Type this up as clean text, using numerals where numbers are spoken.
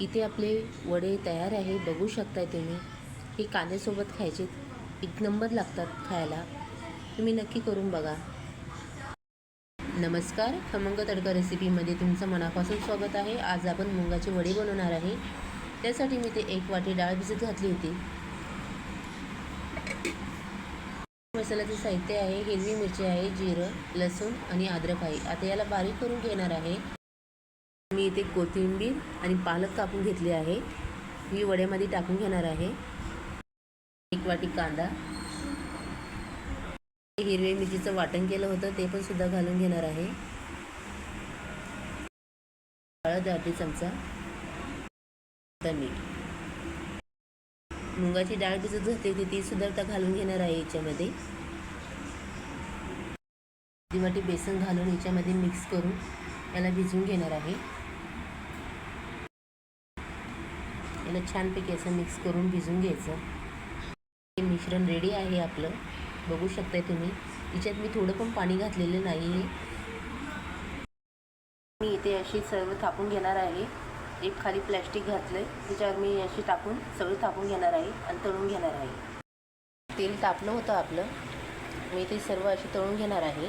इथे आपले वडे तयार आहे, बघू शकताय तुम्ही. हे कांद्यासोबत खायचे एक नंबर लागतात खायला. तुम्ही नक्की करून बघा. नमस्कार, खमंग तडका रेसिपीमध्ये तुमचं मनापासून स्वागत आहे. आज आपण मुगाचे वडे बनवणार आहे. त्यासाठी मी ते 1 वाटी डाळ भिजत घातली होती. मसाल्याचे साहित्य आहे: हिरवी मिरची आहे, जिरं, लसूण आणि अद्रक आहे. आता याला बारीक करून घेणार आहे. मी इथे कोथिंबीर आणि पालक कापून घेतले आहे. मी वड्यामध्ये टाकून घेणार आहे. 1 वाटी कांदा, हिरव्या मिरचीचं वाटण केलं होतं ते पण सुद्धा घालून घेणार आहे. हळद अर्धा चमचा, मीठ. मुगाची डाळ भिजत घातली होती ती सुद्धा आता घालून घेणार आहे. याच्यामध्ये 1 वाटी बेसन घालून याच्यामध्ये मिक्स करून याला भिजवून घेणार आहे. याला छानपैकी असं मिक्स करून भिजवून घ्यायचं. हे मिश्रण रेडी आहे आपलं, बघू शकताय तुम्ही. याच्यात मी थोडं पण पाणी घातलेलं नाही आहे. मी इथे अशी सर्व थापून घेणार आहे. एक खाली प्लॅस्टिक घातलं, त्याच्यावर मी अशी टाकून सगळं थापून घेणार आहे आणि तळून घेणार आहे. तेल तापलं होतं आपलं, मी ते सर्व अशी तळून घेणार आहे.